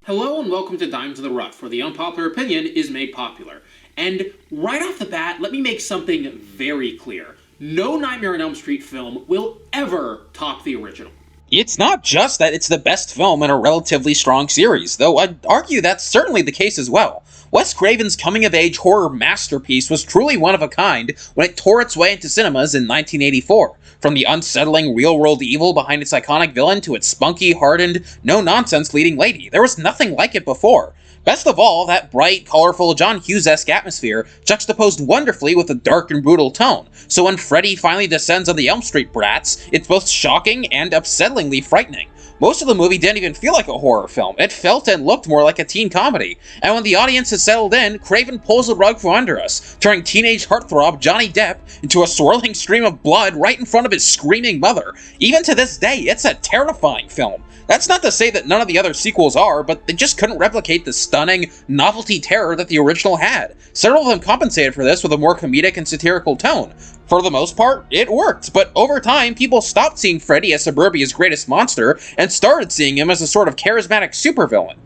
Hello and welcome to Dimes in the Rough, where the unpopular opinion is made popular. And right off the bat, let me make something very clear. No Nightmare on Elm Street film will ever top the original. It's not just that it's the best film in a relatively strong series, though I'd argue that's certainly the case as well. Wes Craven's coming-of-age horror masterpiece was truly one of a kind when it tore its way into cinemas in 1984. From the unsettling real-world evil behind its iconic villain to its spunky, hardened, no-nonsense leading lady, there was nothing like it before. Best of all, that bright, colorful, John Hughes-esque atmosphere juxtaposed wonderfully with a dark and brutal tone, so when Freddy finally descends on the Elm Street brats, it's both shocking and upsettingly frightening. Most of the movie didn't even feel like a horror film, it felt and looked more like a teen comedy, and when the audience has settled in, Craven pulls the rug from under us, turning teenage heartthrob Johnny Depp into a swirling stream of blood right in front of his screaming mother. Even to this day, it's a terrifying film. That's not to say that none of the other sequels are, but they just couldn't replicate the stunning, novelty terror that the original had. Several of them compensated for this with a more comedic and satirical tone. For the most part, it worked, but over time, people stopped seeing Freddy as suburbia's greatest monster and started seeing him as a sort of charismatic supervillain.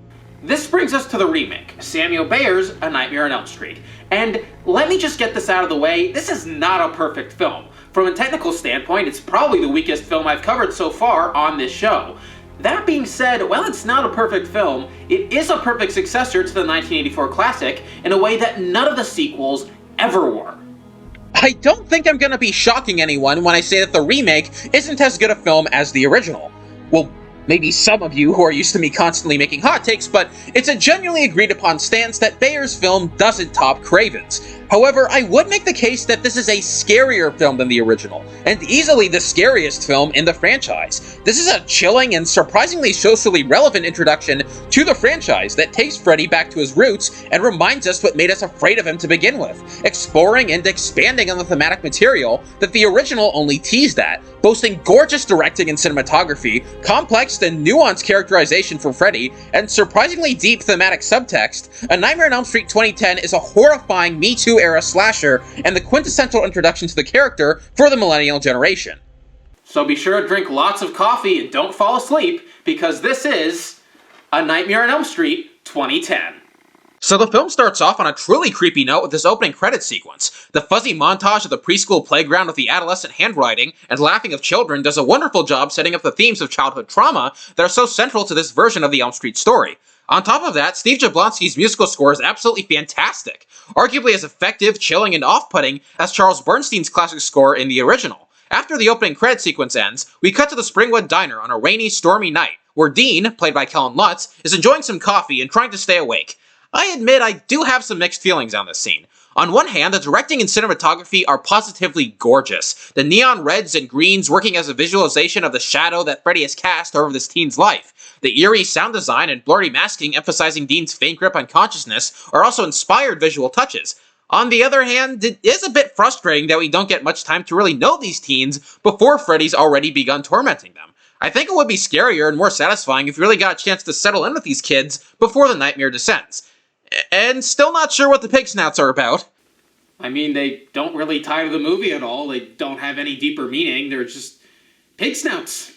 This brings us to the remake, Samuel Bayer's A Nightmare on Elm Street. And let me just get this out of the way, this is not a perfect film. From a technical standpoint, it's probably the weakest film I've covered so far on this show. That being said, while it's not a perfect film, it is a perfect successor to the 1984 classic in a way that none of the sequels ever were. I don't think I'm gonna be shocking anyone when I say that the remake isn't as good a film as the original. Well, maybe some of you who are used to me constantly making hot takes, but it's a genuinely agreed upon stance that Bayer's film doesn't top Craven's. However, I would make the case that this is a scarier film than the original, and easily the scariest film in the franchise. This is a chilling and surprisingly socially relevant introduction to the franchise that takes Freddy back to his roots and reminds us what made us afraid of him to begin with, exploring and expanding on the thematic material that the original only teased at, boasting gorgeous directing and cinematography, complex and nuanced characterization for Freddy, and surprisingly deep thematic subtext. A Nightmare on Elm Street 2010 is a horrifying Me Too era slasher and the quintessential introduction to the character for the millennial generation. So be sure to drink lots of coffee and don't fall asleep, because this is A Nightmare on Elm Street 2010. So the film starts off on a truly creepy note with this opening credits sequence. The fuzzy montage of the preschool playground with the adolescent handwriting and laughing of children does a wonderful job setting up the themes of childhood trauma that are so central to this version of the Elm Street story. On top of that, Steve Jablonsky's musical score is absolutely fantastic, arguably as effective, chilling, and off-putting as Charles Bernstein's classic score in the original. After the opening credits sequence ends, we cut to the Springwood diner on a rainy, stormy night, where Dean, played by Kellen Lutz, is enjoying some coffee and trying to stay awake. I admit I do have some mixed feelings on this scene. On one hand, the directing and cinematography are positively gorgeous, the neon reds and greens working as a visualization of the shadow that Freddy has cast over this teen's life. The eerie sound design and blurry masking emphasizing Dean's faint grip on consciousness are also inspired visual touches. On the other hand, it is a bit frustrating that we don't get much time to really know these teens before Freddy's already begun tormenting them. I think it would be scarier and more satisfying if we really got a chance to settle in with these kids before the nightmare descends. And still not sure what the pig snouts are about. I mean, they don't really tie to the movie at all. They don't have any deeper meaning. They're just pig snouts.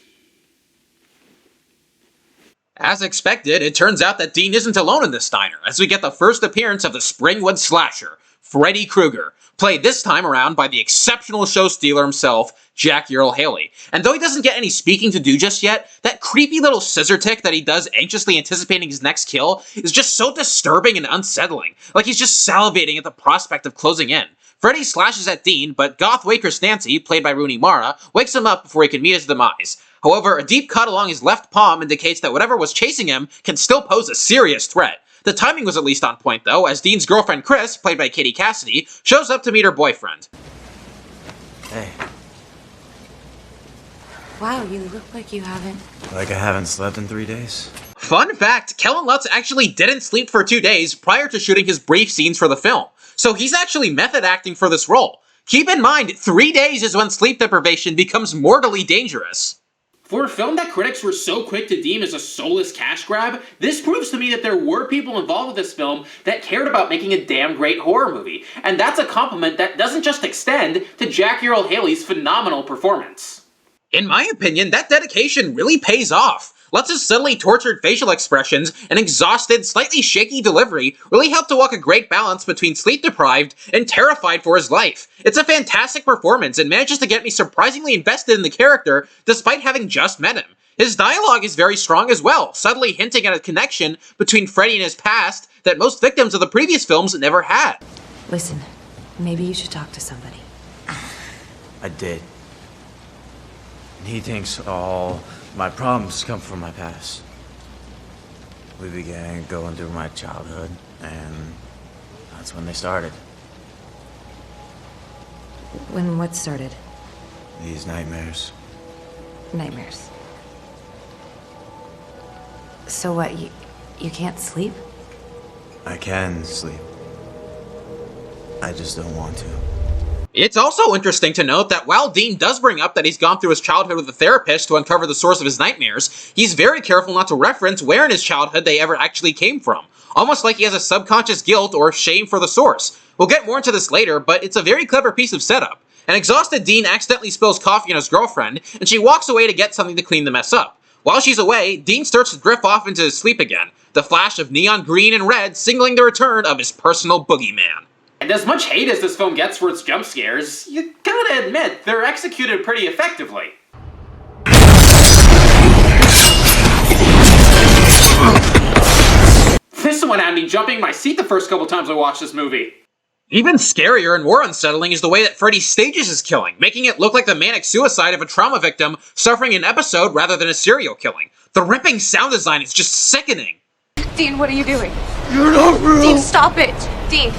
As expected, it turns out that Dean isn't alone in this diner, as we get the first appearance of the Springwood slasher, Freddy Krueger, played this time around by the exceptional show stealer himself, Jack Earl Haley. And though he doesn't get any speaking to do just yet, that creepy little scissor tick that he does anxiously anticipating his next kill is just so disturbing and unsettling, like he's just salivating at the prospect of closing in. Freddy slashes at Dean, but goth waitress Nancy, played by Rooney Mara, wakes him up before he can meet his demise. However, a deep cut along his left palm indicates that whatever was chasing him can still pose a serious threat. The timing was at least on point, though, as Dean's girlfriend Chris, played by Katie Cassidy, shows up to meet her boyfriend. Hey. Wow, you look like you haven't. Like I haven't slept in 3 days? Fun fact, Kellen Lutz actually didn't sleep for 2 days prior to shooting his brief scenes for the film, so he's actually method acting for this role. Keep in mind, 3 days is when sleep deprivation becomes mortally dangerous. For a film that critics were so quick to deem as a soulless cash grab, this proves to me that there were people involved with this film that cared about making a damn great horror movie. And that's a compliment that doesn't just extend to Jack Earl Haley's phenomenal performance. In my opinion, that dedication really pays off. Lutz's subtly tortured facial expressions and exhausted, slightly shaky delivery really help to walk a great balance between sleep-deprived and terrified for his life. It's a fantastic performance and manages to get me surprisingly invested in the character despite having just met him. His dialogue is very strong as well, subtly hinting at a connection between Freddy and his past that most victims of the previous films never had. Listen, maybe you should talk to somebody. I did. And he thinks all my problems come from my past. We began going through my childhood, and that's when they started. When what started? These nightmares. Nightmares. So what, you can't sleep? I can sleep. I just don't want to. It's also interesting to note that while Dean does bring up that he's gone through his childhood with a therapist to uncover the source of his nightmares, he's very careful not to reference where in his childhood they ever actually came from, almost like he has a subconscious guilt or shame for the source. We'll get more into this later, but it's a very clever piece of setup. An exhausted Dean accidentally spills coffee on his girlfriend, and she walks away to get something to clean the mess up. While she's away, Dean starts to drift off into his sleep again, the flash of neon green and red signaling the return of his personal boogeyman. And as much hate as this film gets for its jump scares, you gotta admit, they're executed pretty effectively. This one had me jumping in my seat the first couple times I watched this movie. Even scarier and more unsettling is the way that Freddy stages his killing, making it look like the manic suicide of a trauma victim suffering an episode rather than a serial killing. The ripping sound design is just sickening. Dean, what are you doing? You're not real! Dean, stop it! Dean!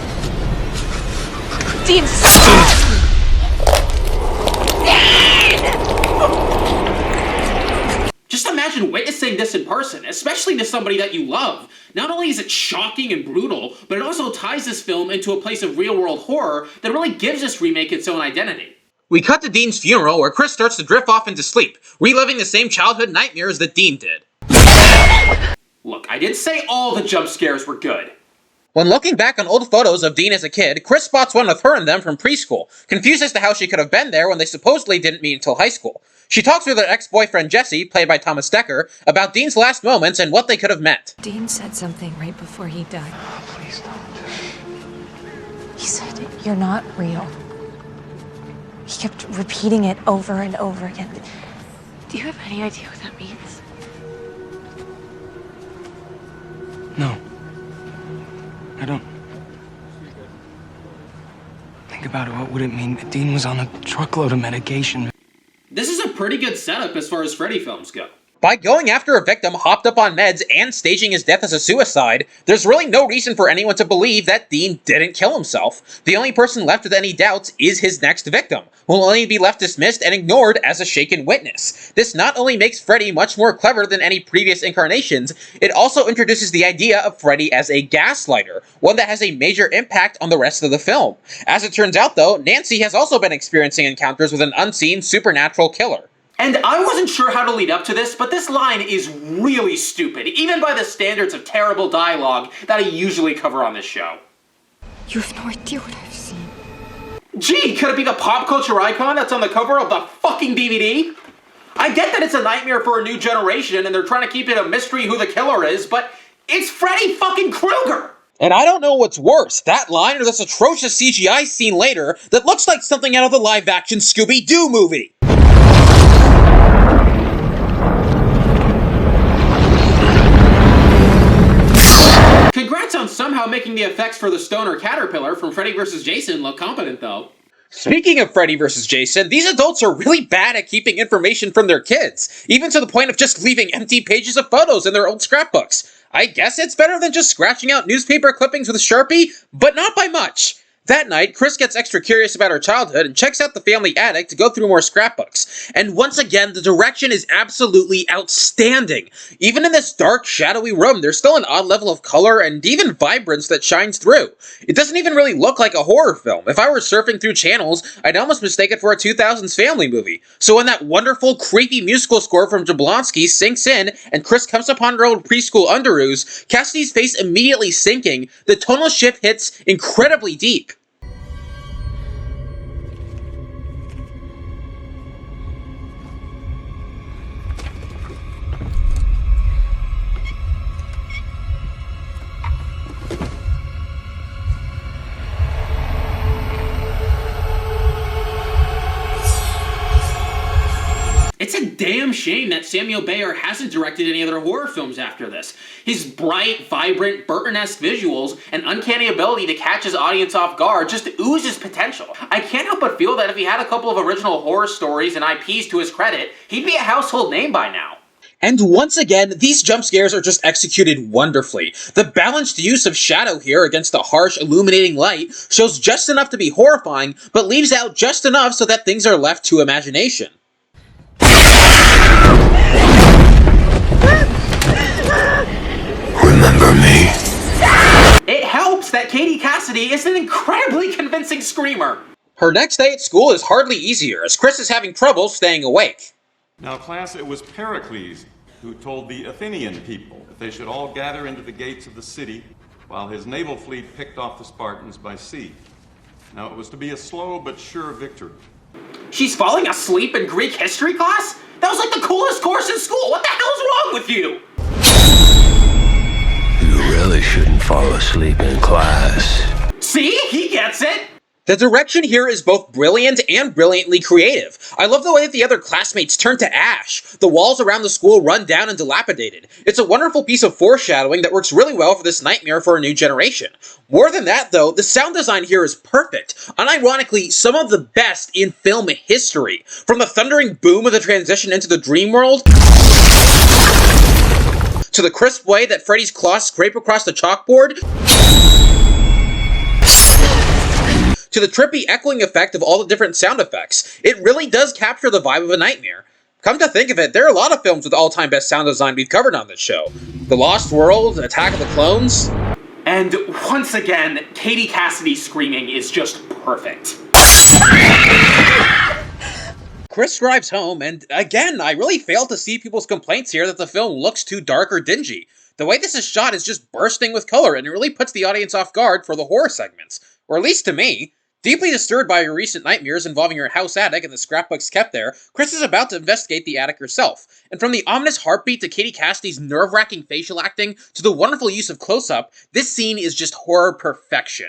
Dean, stop! Just imagine witnessing this in person, especially to somebody that you love. Not only is it shocking and brutal, but it also ties this film into a place of real-world horror that really gives this remake its own identity. We cut to Dean's funeral, where Chris starts to drift off into sleep, reliving the same childhood nightmares that Dean did. Look, I didn't say all the jump scares were good. When looking back on old photos of Dean as a kid, Chris spots one with her and them from preschool, confused as to how she could have been there when they supposedly didn't meet until high school. She talks with her ex-boyfriend Jesse, played by Thomas Dekker, about Dean's last moments and what they could have meant. Dean said something right before he died. Oh, please don't. He said, "You're not real." He kept repeating it over and over again. Do you have any idea what that means? No. I don't. Think about it, what would it mean that Dean was on a truckload of medication? This is a pretty good setup as far as Freddy films go. By going after a victim hopped up on meds and staging his death as a suicide, there's really no reason for anyone to believe that Dean didn't kill himself. The only person left with any doubts is his next victim, who will only be left dismissed and ignored as a shaken witness. This not only makes Freddy much more clever than any previous incarnations, it also introduces the idea of Freddy as a gaslighter, one that has a major impact on the rest of the film. As it turns out though, Nancy has also been experiencing encounters with an unseen supernatural killer. And I wasn't sure how to lead up to this, but this line is really stupid, even by the standards of terrible dialogue that I usually cover on this show. You have no idea what I've seen. Gee, could it be the pop culture icon that's on the cover of the fucking DVD? I get that it's a nightmare for a new generation and they're trying to keep it a mystery who the killer is, but it's Freddy fucking Krueger! And I don't know what's worse, that line or this atrocious CGI scene later that looks like something out of the live-action Scooby-Doo movie. Congrats on somehow making the effects for the stoner caterpillar from Freddy vs. Jason look competent, though. Speaking of Freddy vs. Jason, these adults are really bad at keeping information from their kids, even to the point of just leaving empty pages of photos in their old scrapbooks. I guess it's better than just scratching out newspaper clippings with a Sharpie, but not by much. That night, Chris gets extra curious about her childhood and checks out the family attic to go through more scrapbooks. And once again, the direction is absolutely outstanding. Even in this dark, shadowy room, there's still an odd level of color and even vibrance that shines through. It doesn't even really look like a horror film. If I were surfing through channels, I'd almost mistake it for a 2000s family movie. So when that wonderful, creepy musical score from Jablonski sinks in and Chris comes upon her old preschool underoos, Cassidy's face immediately sinking, the tonal shift hits incredibly deep. damn shame that Samuel Bayer hasn't directed any other horror films after this. His bright, vibrant, Burton-esque visuals and uncanny ability to catch his audience off guard just oozes potential. I can't help but feel that if he had a couple of original horror stories and IPs to his credit, he'd be a household name by now. And once again, these jump scares are just executed wonderfully. The balanced use of shadow here against the harsh, illuminating light shows just enough to be horrifying, but leaves out just enough so that things are left to imagination. Remember me? It helps that Katie Cassidy is an incredibly convincing screamer. Her next day at school is hardly easier, as Chris is having trouble staying awake. Now, class, it was Pericles who told the Athenian people that they should all gather into the gates of the city while his naval fleet picked off the Spartans by sea. Now, it was to be a slow but sure victory. She's falling asleep in Greek history class? That was like the coolest course in school. What the hell's wrong with you? You really shouldn't fall asleep in class. See? He gets it. The direction here is both brilliant and brilliantly creative. I love the way that the other classmates turn to ash. The walls around the school run down and dilapidated. It's a wonderful piece of foreshadowing that works really well for this nightmare for a new generation. More than that, though, the sound design here is perfect. Unironically, some of the best in film history. From the thundering boom of the transition into the dream world, to the crisp way that Freddy's claws scrape across the chalkboard, to the trippy echoing effect of all the different sound effects. It really does capture the vibe of a nightmare. Come to think of it, there are a lot of films with all-time best sound design we've covered on this show. The Lost World, Attack of the Clones. And once again, Katie Cassidy's screaming is just perfect. Chris drives home, and again, I really fail to see people's complaints here that the film looks too dark or dingy. The way this is shot is just bursting with color, and it really puts the audience off guard for the horror segments. Or at least to me. Deeply disturbed by your recent nightmares involving your house attic and the scrapbooks kept there, Chris is about to investigate the attic herself. And from the ominous heartbeat to Katie Cassidy's nerve-wracking facial acting to the wonderful use of close-up, this scene is just horror perfection.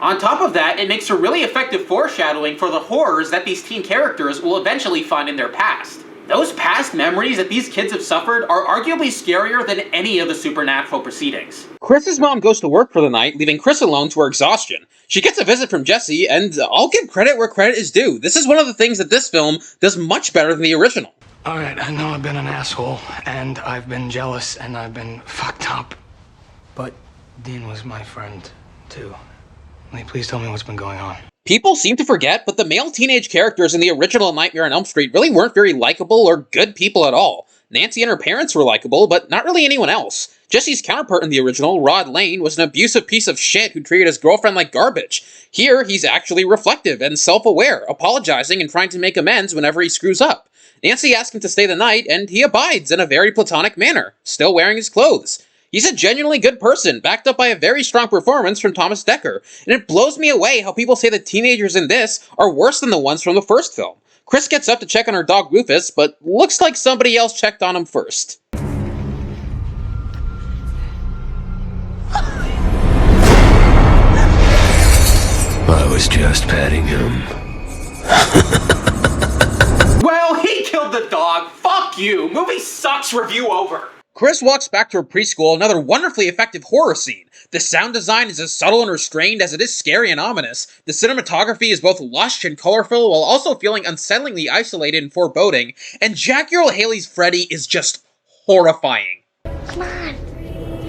On top of that, it makes a really effective foreshadowing for the horrors that these teen characters will eventually find in their past. Those past memories that these kids have suffered are arguably scarier than any of the supernatural proceedings. Chris's mom goes to work for the night, leaving Chris alone to her exhaustion. She gets a visit from Jesse, and I'll give credit where credit is due. This is one of the things that this film does much better than the original. Alright, I know I've been an asshole, and I've been jealous, and I've been fucked up. But Dean was my friend, too. Will you please tell me what's been going on? People seem to forget, but the male teenage characters in the original Nightmare on Elm Street really weren't very likable or good people at all. Nancy and her parents were likable, but not really anyone else. Jesse's counterpart in the original, Rod Lane, was an abusive piece of shit who treated his girlfriend like garbage. Here, he's actually reflective and self-aware, apologizing and trying to make amends whenever he screws up. Nancy asks him to stay the night, and he abides in a very platonic manner, still wearing his clothes. He's a genuinely good person, backed up by a very strong performance from Thomas Dekker, and it blows me away how people say the teenagers in this are worse than the ones from the first film. Chris gets up to check on her dog Rufus, but looks like somebody else checked on him first. I was just petting him. Well, he killed the dog. Fuck you. Movie sucks. Review over. Chris walks back to her preschool, another wonderfully effective horror scene. The sound design is as subtle and restrained as it is scary and ominous. The cinematography is both lush and colorful, while also feeling unsettlingly isolated and foreboding. And Jackie Earle Haley's Freddy is just horrifying. Come on.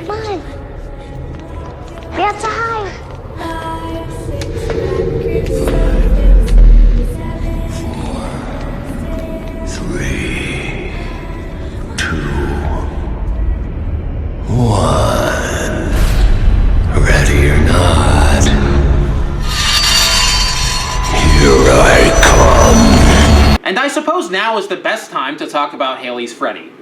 Come on. We have to hide. 3, 2, 1. Ready or not, here I come. And I suppose now is the best time to talk about Haley's Freddy.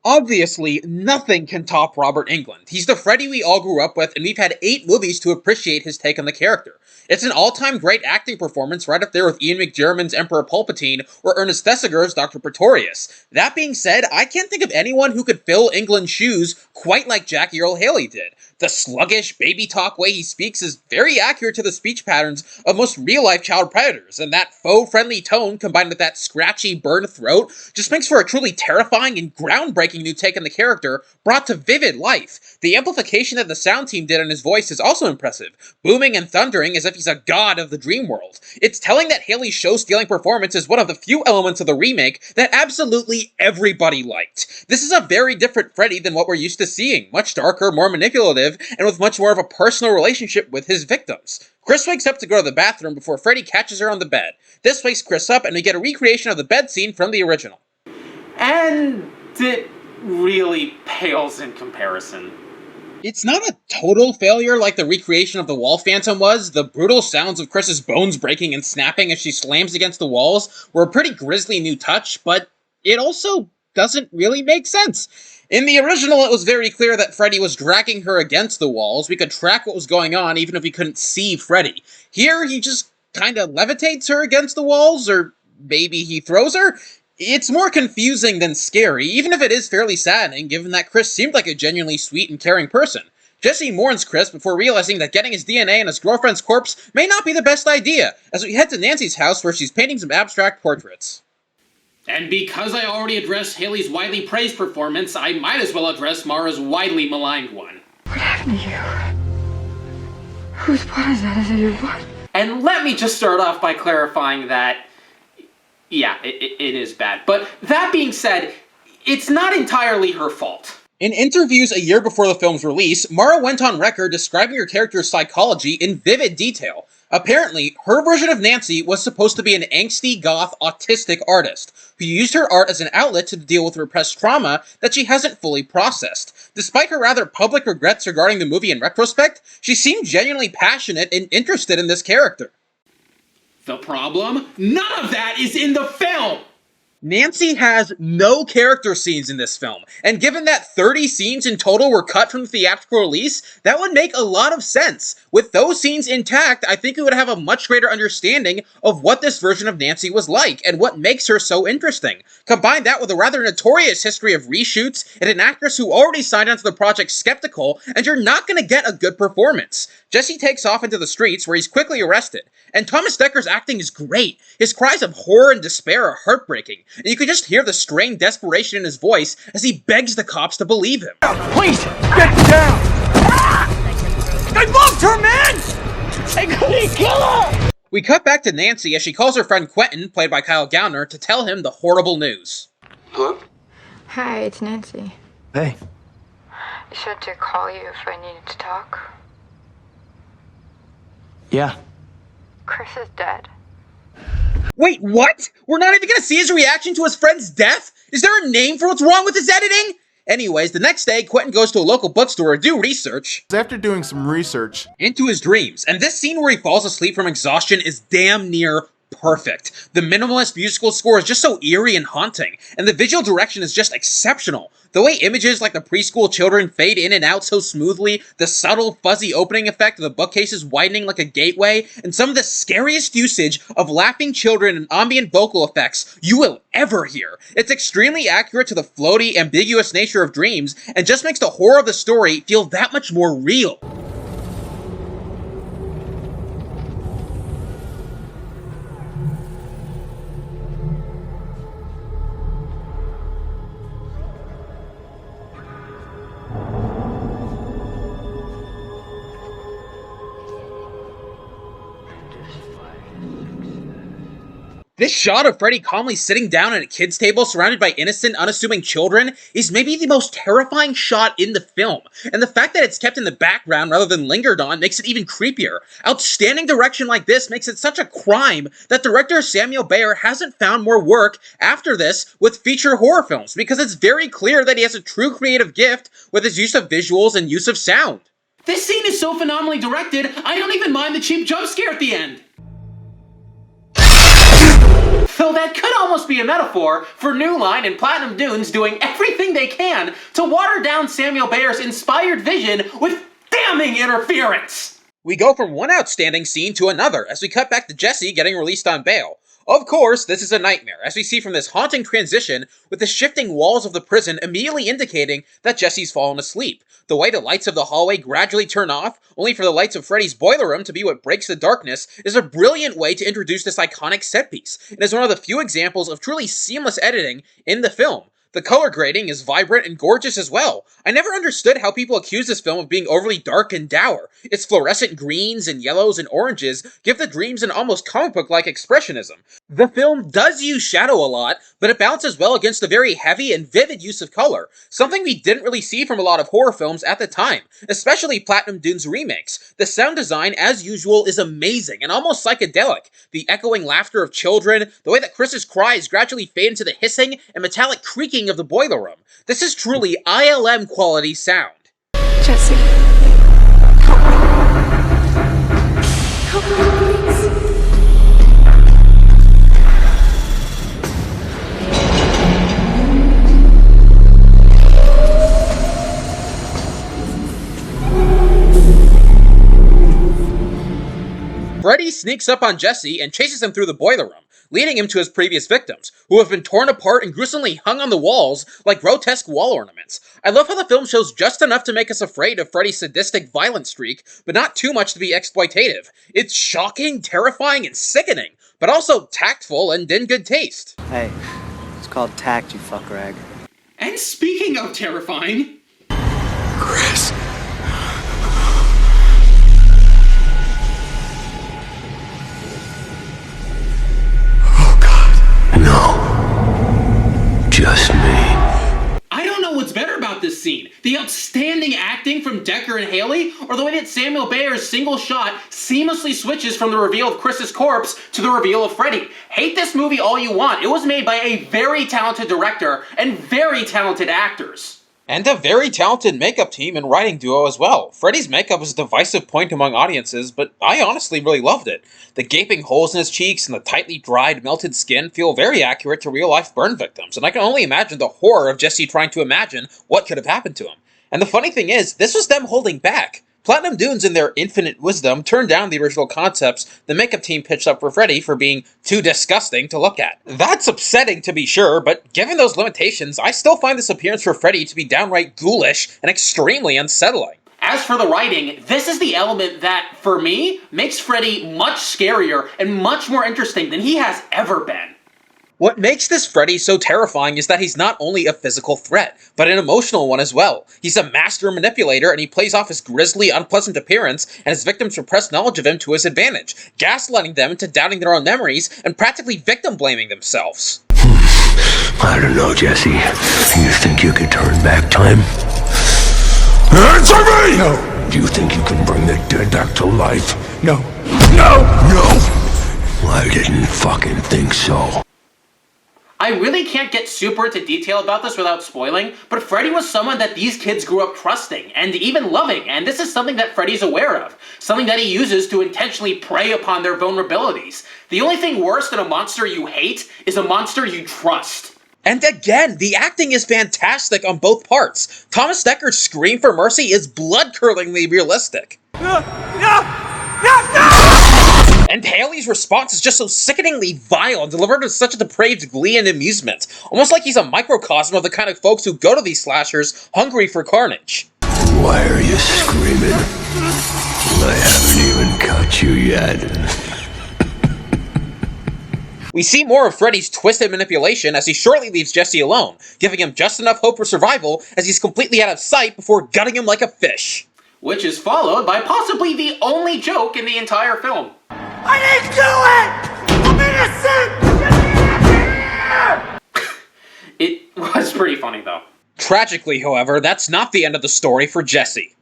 Obviously, nothing can top Robert Englund. He's the Freddy we all grew up with, and we've had 8 movies to appreciate his take on the character. It's an all-time great acting performance, right up there with Ian McDiarmid's Emperor Palpatine or Ernest Thesiger's Dr. Pretorius. That being said, I can't think of anyone who could fill Englund's shoes quite like Jackie Earle Haley did. The sluggish, baby talk way he speaks is very accurate to the speech patterns of most real-life child predators, and that faux-friendly tone combined with that scratchy, burned throat just makes for a truly terrifying and groundbreaking new take on the character brought to vivid life. The amplification that the sound team did on his voice is also impressive, booming and thundering as if he's a god of the dream world. It's telling that Haley's show-stealing performance is one of the few elements of the remake that absolutely everybody liked. This is a very different Freddy than what we're used to seeing, much darker, more manipulative, and with much more of a personal relationship with his victims. Chris wakes up to go to the bathroom before Freddy catches her on the bed. This wakes Chris up, and we get a recreation of the bed scene from the original. And it really pales in comparison. It's not a total failure like the recreation of the wall phantom was. The brutal sounds of Chris's bones breaking and snapping as she slams against the walls were a pretty grisly new touch, but it also doesn't really make sense. In the original, it was very clear that Freddy was dragging her against the walls. We could track what was going on even if we couldn't see Freddy. Here, he just kinda levitates her against the walls, or maybe he throws her? It's more confusing than scary, even if it is fairly saddening, given that Chris seemed like a genuinely sweet and caring person. Jesse mourns Chris before realizing that getting his DNA on his girlfriend's corpse may not be the best idea, as we head to Nancy's house where she's painting some abstract portraits. And because I already addressed Haley's widely praised performance, I might as well address Mara's widely maligned one. What happened to you? Whose blood is that? Is it your blood? And let me just start off by clarifying that, yeah, it is bad. But that being said, it's not entirely her fault. In interviews a year before the film's release, Mara went on record describing her character's psychology in vivid detail. Apparently, her version of Nancy was supposed to be an angsty, goth, autistic artist, who used her art as an outlet to deal with repressed trauma that she hasn't fully processed. Despite her rather public regrets regarding the movie in retrospect, she seemed genuinely passionate and interested in this character. The problem? None of that is in the film! Nancy has no character scenes in this film, and given that 30 scenes in total were cut from the theatrical release, that would make a lot of sense. With those scenes intact, I think we would have a much greater understanding of what this version of Nancy was like, and what makes her so interesting. Combine that with a rather notorious history of reshoots, and an actress who already signed onto the project skeptical, and you're not going to get a good performance. Jesse takes off into the streets, where he's quickly arrested, and Thomas Decker's acting is great. His cries of horror and despair are heartbreaking, and you can just hear the strained desperation in his voice as he begs the cops to believe him. Please, get down! I loved her, man! I couldn't kill her! We cut back to Nancy as she calls her friend Quentin, played by Kyle Gowner, to tell him the horrible news. Hello? Hi, it's Nancy. Hey. You said to call you if I needed to talk. Yeah. Chris is dead. Wait, what? We're not even gonna see his reaction to his friend's death? Is there a name for what's wrong with his editing? Anyways, the next day, Quentin goes to a local bookstore to do research. After doing some research Into his dreams, and this scene where he falls asleep from exhaustion is damn near perfect. The minimalist musical score is just so eerie and haunting, and the visual direction is just exceptional. The way images like the preschool children fade in and out so smoothly, the subtle, fuzzy opening effect of the bookcases widening like a gateway, and some of the scariest usage of laughing children and ambient vocal effects you will ever hear. It's extremely accurate to the floaty, ambiguous nature of dreams, and just makes the horror of the story feel that much more real. This shot of Freddy calmly sitting down at a kid's table surrounded by innocent, unassuming children is maybe the most terrifying shot in the film, and the fact that it's kept in the background rather than lingered on makes it even creepier. Outstanding direction like this makes it such a crime that director Samuel Bayer hasn't found more work after this with feature horror films, because it's very clear that he has a true creative gift with his use of visuals and use of sound. This scene is so phenomenally directed, I don't even mind the cheap jump scare at the end. Though that could almost be a metaphor for New Line and Platinum Dunes doing everything they can to water down Samuel Bayer's inspired vision with damning interference. We go from one outstanding scene to another as we cut back to Jesse getting released on bail. Of course, this is a nightmare, as we see from this haunting transition with the shifting walls of the prison immediately indicating that Jesse's fallen asleep. The way the lights of the hallway gradually turn off, only for the lights of Freddy's boiler room to be what breaks the darkness, is a brilliant way to introduce this iconic set piece. It is one of the few examples of truly seamless editing in the film. The color grading is vibrant and gorgeous as well. I never understood how people accuse this film of being overly dark and dour. Its fluorescent greens and yellows and oranges give the dreams an almost comic book-like expressionism. The film does use shadow a lot, but it balances well against the very heavy and vivid use of color, something we didn't really see from a lot of horror films at the time, especially Platinum Dunes remakes. The sound design, as usual, is amazing and almost psychedelic. The echoing laughter of children, the way that Chris's cries gradually fade into the hissing and metallic creaking of the boiler room. This is truly ILM quality sound. Jesse. Help me, please. Freddy sneaks up on Jesse and chases him through the boiler room, leading him to his previous victims, who have been torn apart and gruesomely hung on the walls like grotesque wall ornaments. I love how the film shows just enough to make us afraid of Freddy's sadistic violent streak, but not too much to be exploitative. It's shocking, terrifying, and sickening, but also tactful and in good taste. Hey, it's called tact, you fuck rag. And speaking of terrifying... Chris. No. Just me. I don't know what's better about this scene. The outstanding acting from Decker and Haley, or the way that Samuel Bayer's single shot seamlessly switches from the reveal of Chris's corpse to the reveal of Freddy. Hate this movie all you want. It was made by a very talented director and very talented actors. And a very talented makeup team and writing duo as well. Freddy's makeup was a divisive point among audiences, but I honestly really loved it. The gaping holes in his cheeks and the tightly dried, melted skin feel very accurate to real-life burn victims, and I can only imagine the horror of Jesse trying to imagine what could have happened to him. And the funny thing is, this was them holding back. Platinum Dunes, in their infinite wisdom, turned down the original concepts the makeup team pitched up for Freddy for being too disgusting to look at. That's upsetting to be sure, but given those limitations, I still find this appearance for Freddy to be downright ghoulish and extremely unsettling. As for the writing, this is the element that, for me, makes Freddy much scarier and much more interesting than he has ever been. What makes this Freddy so terrifying is that he's not only a physical threat, but an emotional one as well. He's a master manipulator, and he plays off his grisly, unpleasant appearance and his victims' repressed knowledge of him to his advantage, gaslighting them into doubting their own memories and practically victim-blaming themselves. I don't know, Jesse. You think you could turn back time? Answer me! No. Do you think you can bring the dead back to life? No. No! No! I didn't fucking think so. I really can't get super into detail about this without spoiling, but Freddy was someone that these kids grew up trusting and even loving, and this is something that Freddy's aware of, something that he uses to intentionally prey upon their vulnerabilities. The only thing worse than a monster you hate is a monster you trust. And again, the acting is fantastic on both parts. Thomas Decker's scream for mercy is blood-curdlingly realistic. And Haley's response is just so sickeningly vile and delivered with such a depraved glee and amusement, almost like he's a microcosm of the kind of folks who go to these slashers hungry for carnage. Why are you screaming? I haven't even cut you yet. We see more of Freddy's twisted manipulation as he shortly leaves Jesse alone, giving him just enough hope for survival as he's completely out of sight before gutting him like a fish. Which is followed by possibly the only joke in the entire film. I didn't do it! I'm innocent! It was pretty funny though. Tragically, however, that's not the end of the story for Jesse.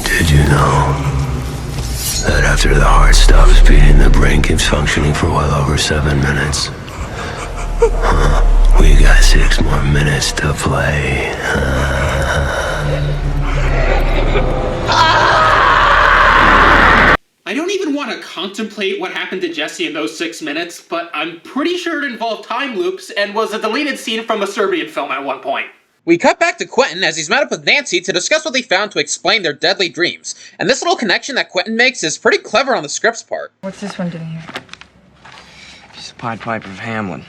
Did you know that after the heart stops beating, the brain keeps functioning for well over 7 minutes? We got 6 more minutes to play. I don't even want to contemplate what happened to Jesse in those 6 minutes, but I'm pretty sure it involved time loops and was a deleted scene from a Serbian film at one point. We cut back to Quentin as he's met up with Nancy to discuss what they found to explain their deadly dreams. And this little connection that Quentin makes is pretty clever on the script's part. What's this one doing here? She's the Pied Piper of Hamlin.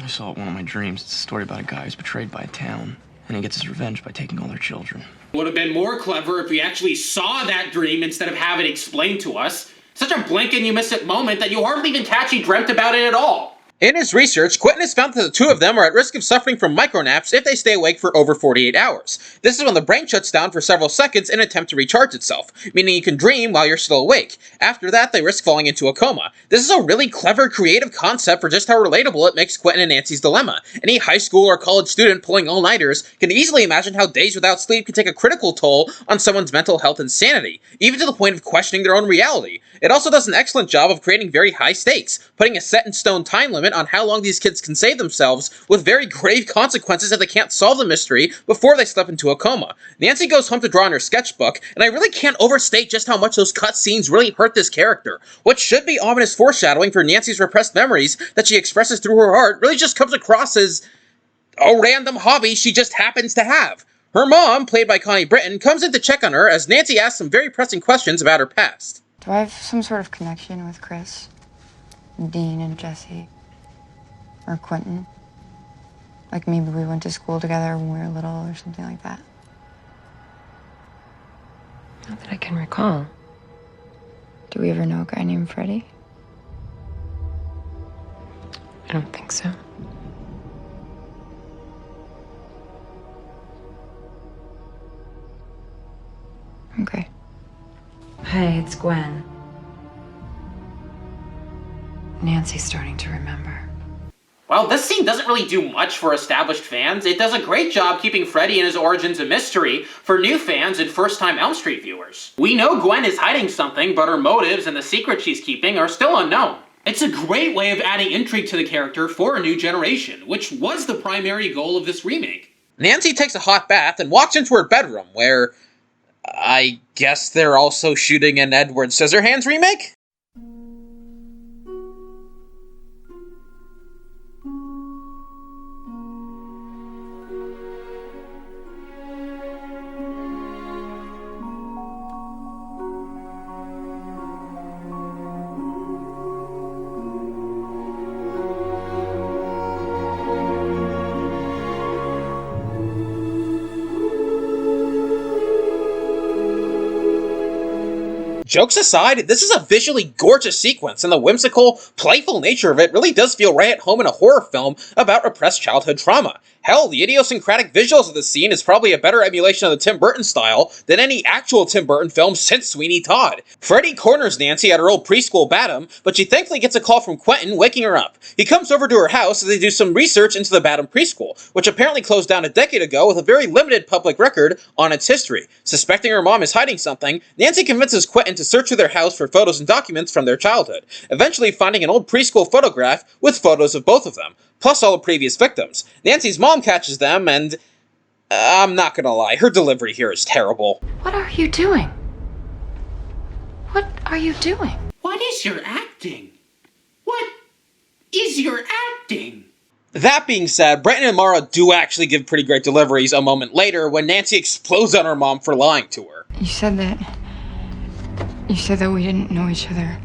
I saw it in one of my dreams. It's a story about a guy who's betrayed by a town, and he gets his revenge by taking all their children. Would have been more clever if we actually saw that dream instead of having it explained to us. Such a blink and you miss it moment that you hardly even catch he dreamt about it at all. In his research, Quentin has found that the two of them are at risk of suffering from micronaps if they stay awake for over 48 hours. This is when the brain shuts down for several seconds in an attempt to recharge itself, meaning you can dream while you're still awake. After that, they risk falling into a coma. This is a really clever, creative concept for just how relatable it makes Quentin and Nancy's dilemma. Any high school or college student pulling all-nighters can easily imagine how days without sleep can take a critical toll on someone's mental health and sanity, even to the point of questioning their own reality. It also does an excellent job of creating very high stakes, putting a set-in-stone time limit on how long these kids can save themselves, with very grave consequences if they can't solve the mystery before they slip into a coma. Nancy goes home to draw in her sketchbook, and I really can't overstate just how much those cutscenes really hurt this character. What should be ominous foreshadowing for Nancy's repressed memories that she expresses through her art really just comes across as a random hobby she just happens to have. Her mom, played by Connie Britton, comes in to check on her as Nancy asks some very pressing questions about her past. Do I have some sort of connection with Chris, Dean, and Jesse? Or Quentin? Like maybe we went to school together when we were little or something like that. Not that I can recall. Do we ever know a guy named Freddie? I don't think so. Okay. Hey, it's Gwen. Nancy's starting to remember. Well, this scene doesn't really do much for established fans. It does a great job keeping Freddy and his origins a mystery for new fans and first-time Elm Street viewers. We know Gwen is hiding something, but her motives and the secret she's keeping are still unknown. It's a great way of adding intrigue to the character for a new generation, which was the primary goal of this remake. Nancy takes a hot bath and walks into her bedroom, where I guess they're also shooting an Edward Scissorhands remake? Jokes aside, this is a visually gorgeous sequence, and the whimsical, playful nature of it really does feel right at home in a horror film about repressed childhood trauma. Hell, the idiosyncratic visuals of the scene is probably a better emulation of the Tim Burton style than any actual Tim Burton film since Sweeney Todd. Freddy corners Nancy at her old preschool Badham, but she thankfully gets a call from Quentin waking her up. He comes over to her house as they do some research into the Badham preschool, which apparently closed down a decade ago with a very limited public record on its history. Suspecting her mom is hiding something, Nancy convinces Quentin to search through their house for photos and documents from their childhood, eventually finding an old preschool photograph with photos of both of them, plus all the previous victims. Nancy's mom catches them, and I'm not gonna lie, her delivery here is terrible. What are you doing? What are you doing? What is your acting? What is your acting? That being said, Brenton and Mara do actually give pretty great deliveries a moment later when Nancy explodes on her mom for lying to her. You said that we didn't know each other.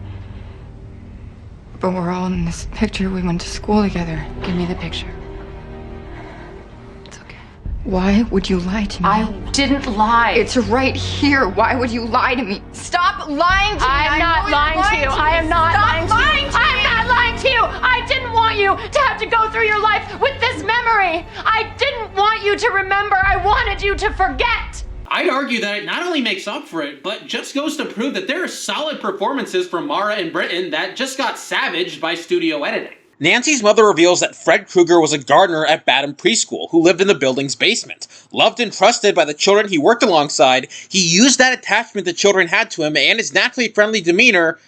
But we're all in this picture. We went to school together. Give me the picture. It's okay. Why would you lie to me? I didn't lie. It's right here. Why would you lie to me? Stop lying to me. I'm not lying to you. I am not lying to you. I'm not lying to you. I didn't want you to have to go through your life with this memory. I didn't want you to remember. I wanted you to forget. I'd argue that it not only makes up for it, but just goes to prove that there are solid performances from Mara and Britton that just got savaged by studio editing. Nancy's mother reveals that Fred Krueger was a gardener at Badham Preschool who lived in the building's basement. Loved and trusted by the children he worked alongside, he used that attachment the children had to him and his naturally friendly demeanor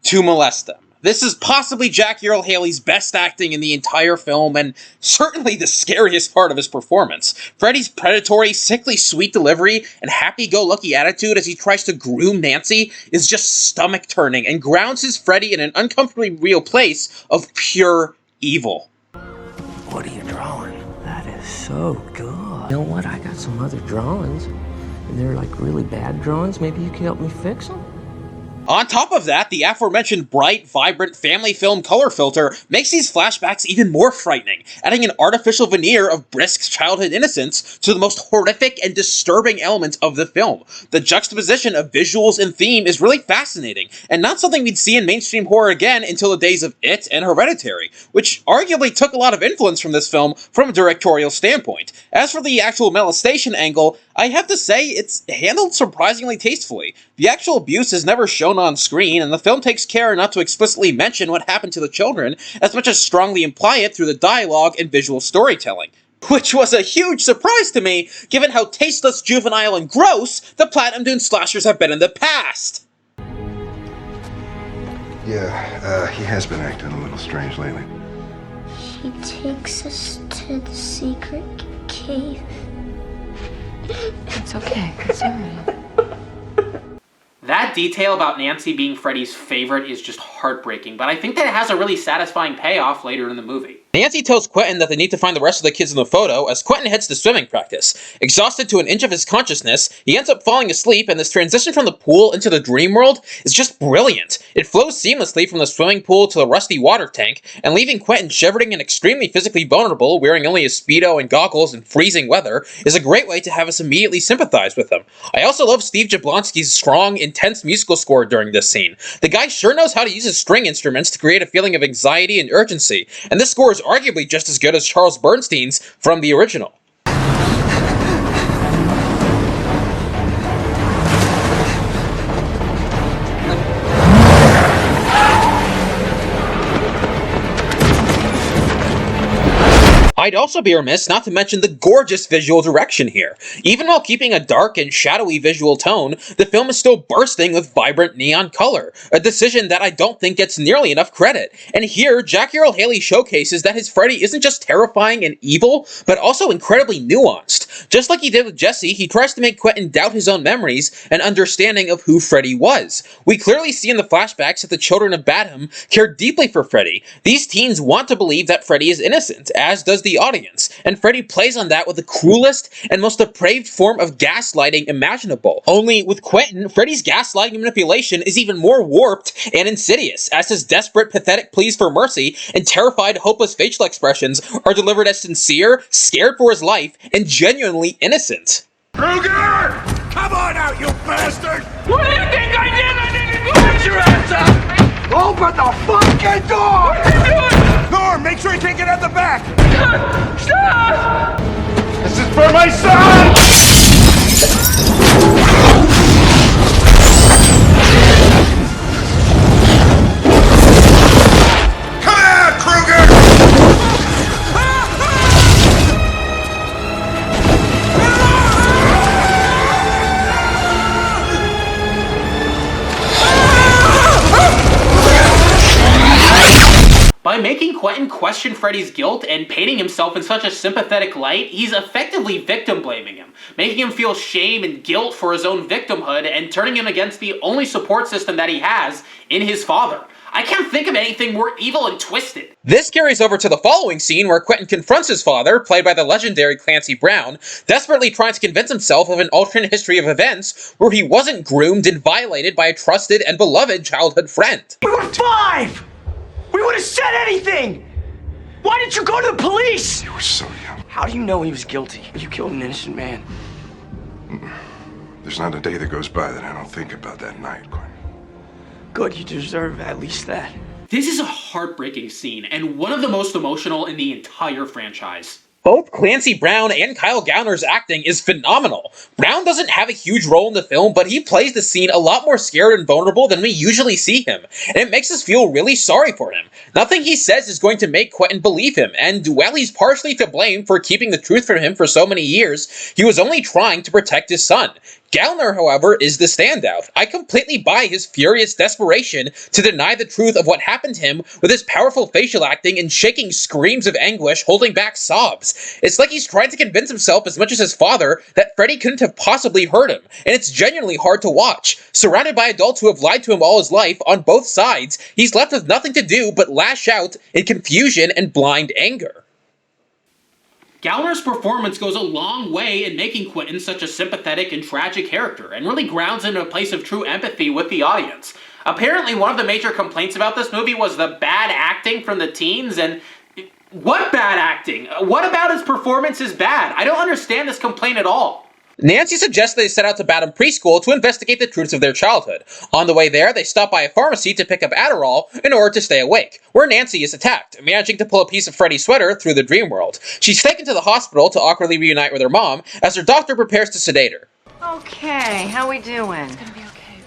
to molest them. This is possibly Jackie Earle Haley's best acting in the entire film, and certainly the scariest part of his performance. Freddy's predatory, sickly sweet delivery and happy-go-lucky attitude as he tries to groom Nancy is just stomach-turning and grounds his Freddy in an uncomfortably real place of pure evil. What are you drawing? That is so good. You know what? I got some other drawings, and they're like really bad drawings. Maybe you can help me fix them? On top of that, the aforementioned bright, vibrant family film color filter makes these flashbacks even more frightening, adding an artificial veneer of brisk childhood innocence to the most horrific and disturbing elements of the film. The juxtaposition of visuals and theme is really fascinating, and not something we'd see in mainstream horror again until the days of It and Hereditary, which arguably took a lot of influence from this film from a directorial standpoint. As for the actual molestation angle, I have to say it's handled surprisingly tastefully. The actual abuse is never shown on screen, and the film takes care not to explicitly mention what happened to the children, as much as strongly imply it through the dialogue and visual storytelling. Which was a huge surprise to me, given how tasteless, juvenile, and gross the Platinum Dune slashers have been in the past! Yeah, he has been acting a little strange lately. She takes us to the secret cave. It's okay. It's alright. That detail about Nancy being Freddy's favorite is just heartbreaking, but I think that it has a really satisfying payoff later in the movie. Nancy tells Quentin that they need to find the rest of the kids in the photo as Quentin heads to swimming practice. Exhausted to an inch of his consciousness, he ends up falling asleep, and this transition from the pool into the dream world is just brilliant. It flows seamlessly from the swimming pool to the rusty water tank, and leaving Quentin shivering and extremely physically vulnerable, wearing only a Speedo and goggles in freezing weather, is a great way to have us immediately sympathize with him. I also love Steve Jablonsky's strong, intense musical score during this scene. The guy sure knows how to use his string instruments to create a feeling of anxiety and urgency, and this score is arguably just as good as Charles Bernstein's from the original. I'd also be remiss not to mention the gorgeous visual direction here. Even while keeping a dark and shadowy visual tone, the film is still bursting with vibrant neon color, a decision that I don't think gets nearly enough credit. And here, Jackie Earle Haley showcases that his Freddy isn't just terrifying and evil, but also incredibly nuanced. Just like he did with Jesse, he tries to make Quentin doubt his own memories and understanding of who Freddy was. We clearly see in the flashbacks that the children of Badham care deeply for Freddy. These teens want to believe that Freddy is innocent, as does the audience, and Freddy plays on that with the cruelest and most depraved form of gaslighting imaginable. Only with Quentin, Freddy's gaslighting manipulation is even more warped and insidious, as his desperate, pathetic pleas for mercy and terrified, hopeless facial expressions are delivered as sincere, scared for his life, and genuinely innocent. Kruger! Come on out, you bastard! What do you think I did? I didn't put your ass up! Open the fucking door! What are you doing? Norm, make sure he can't get out the back! Stop! This is for my son! Come out, Kruger! By making Quentin question Freddy's guilt and painting himself in such a sympathetic light, he's effectively victim-blaming him, making him feel shame and guilt for his own victimhood and turning him against the only support system that he has in his father. I can't think of anything more evil and twisted. This carries over to the following scene where Quentin confronts his father, played by the legendary Clancy Brown, desperately trying to convince himself of an alternate history of events where he wasn't groomed and violated by a trusted and beloved childhood friend. We were 5! We would have said anything! Why didn't you go to the police? You were so young. How do you know he was guilty? You killed an innocent man. There's not a day that goes by that I don't think about that night, Quentin. Good, you deserve at least that. This is a heartbreaking scene, and one of the most emotional in the entire franchise. Both Clancy Brown and Kyle Gallner's acting is phenomenal. Brown doesn't have a huge role in the film, but he plays the scene a lot more scared and vulnerable than we usually see him, and it makes us feel really sorry for him. Nothing he says is going to make Quentin believe him, and while he's partially to blame for keeping the truth from him for so many years, he was only trying to protect his son. Gallner, however, is the standout. I completely buy his furious desperation to deny the truth of what happened to him with his powerful facial acting and shaking screams of anguish holding back sobs. It's like he's trying to convince himself as much as his father that Freddy couldn't have possibly hurt him, and it's genuinely hard to watch. Surrounded by adults who have lied to him all his life on both sides, he's left with nothing to do but lash out in confusion and blind anger. Gallner's performance goes a long way in making Quentin such a sympathetic and tragic character, and really grounds him in a place of true empathy with the audience. Apparently, one of the major complaints about this movie was the bad acting from the teens, and what bad acting? What about his performance is bad? I don't understand this complaint at all. Nancy suggests they set out to Badham Preschool to investigate the truths of their childhood. On the way there, they stop by a pharmacy to pick up Adderall in order to stay awake, where Nancy is attacked, managing to pull a piece of Freddy's sweater through the dream world. She's taken to the hospital to awkwardly reunite with her mom as her doctor prepares to sedate her. Okay, how we doing? It's gonna be okay.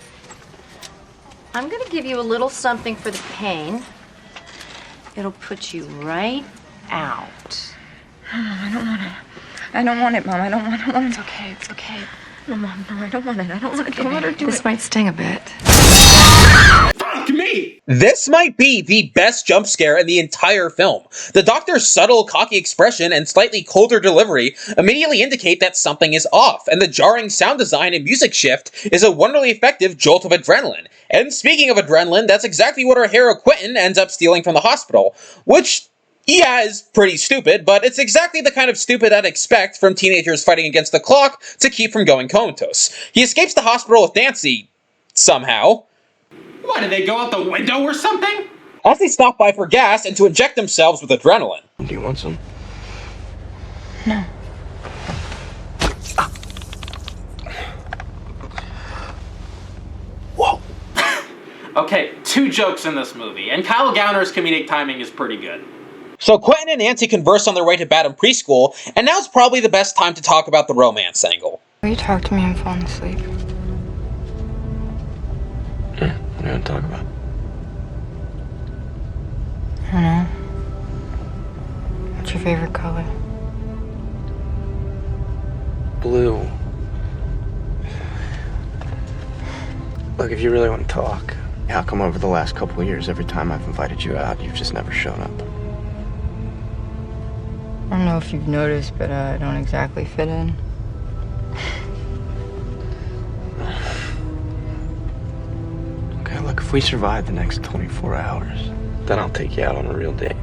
I'm gonna give you a little something for the pain. It'll put you right out. I don't want it. I don't want it, Mom. I don't want it. It's okay, it's okay. No, Mom, no, I don't want it. I don't want it. Don't let her do it. This might sting a bit. Fuck me! This might be the best jump scare in the entire film. The doctor's subtle, cocky expression and slightly colder delivery immediately indicate that something is off, and the jarring sound design and music shift is a wonderfully effective jolt of adrenaline. And speaking of adrenaline, that's exactly what our hero Quentin ends up stealing from the hospital, which, yeah, is pretty stupid, but it's exactly the kind of stupid I'd expect from teenagers fighting against the clock to keep from going comatose. He escapes the hospital with Nancy, somehow. What, did they go out the window or something? As they stop by for gas and to inject themselves with adrenaline. Do you want some? No. Whoa. Okay, 2 jokes in this movie, and Kyle Gallner's comedic timing is pretty good. So Quentin and Nancy converse on their way to Badham Preschool, and now's probably the best time to talk about the romance angle. Will you talk to me? I'm falling asleep. What are you gonna talk about? I don't know. What's your favorite color? Blue. Look, if you really want to talk, how come over the last couple of years, every time I've invited you out, you've just never shown up? I don't know if you've noticed, but I don't exactly fit in. Okay, look, if we survive the next 24 hours, then I'll take you out on a real date.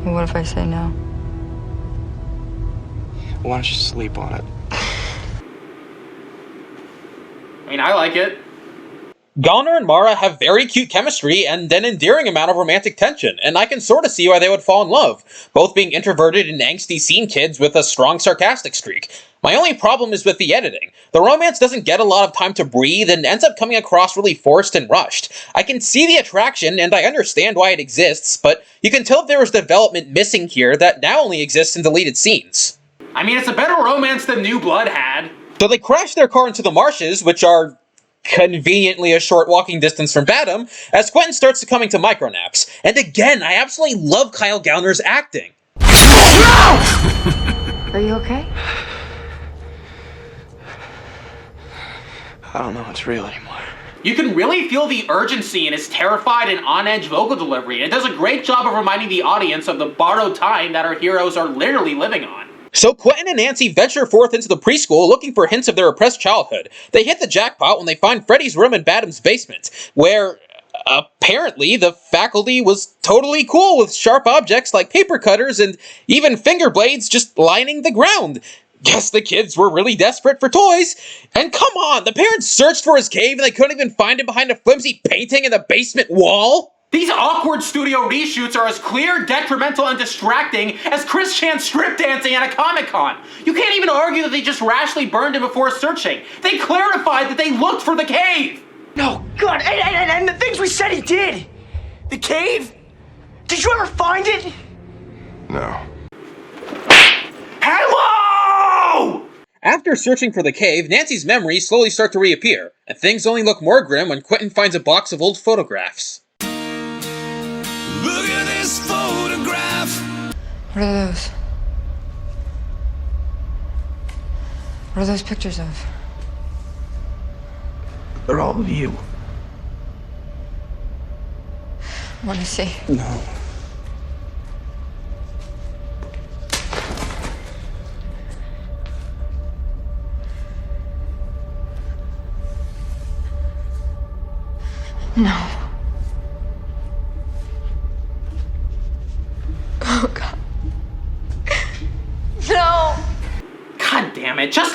Well, what if I say no? Why don't you sleep on it? I mean, I like it. Gallner and Mara have very cute chemistry and an endearing amount of romantic tension, and I can sort of see why they would fall in love, both being introverted and angsty scene kids with a strong sarcastic streak. My only problem is with the editing. The romance doesn't get a lot of time to breathe and ends up coming across really forced and rushed. I can see the attraction and I understand why it exists, but you can tell there was development missing here that now only exists in deleted scenes. I mean, it's a better romance than New Blood had. So they crash their car into the marshes, which are conveniently a short walking distance from Badham, as Quentin starts succumbing to micronaps. And again, I absolutely love Kyle Gallner's acting. Are you okay? I don't know what's real anymore. You can really feel the urgency in his terrified and on-edge vocal delivery, and it does a great job of reminding the audience of the borrowed time that our heroes are literally living on. So Quentin and Nancy venture forth into the preschool looking for hints of their oppressed childhood. They hit the jackpot when they find Freddy's room in Badham's basement, where apparently the faculty was totally cool with sharp objects like paper cutters and even finger blades just lining the ground. Guess the kids were really desperate for toys. And come on, the parents searched for his cave and they couldn't even find him behind a flimsy painting in the basement wall? These awkward studio reshoots are as clear, detrimental, and distracting as Chris Chan's strip dancing at a Comic-Con. You can't even argue that they just rashly burned him before searching. They clarified that they looked for the cave! No, God, and the things we said he did! The cave? Did you ever find it? No. Hello! After searching for the cave, Nancy's memories slowly start to reappear, and things only look more grim when Quentin finds a box of old photographs. Look at this photograph. What are those? What are those pictures of? They're all of you. I want to see. No. No.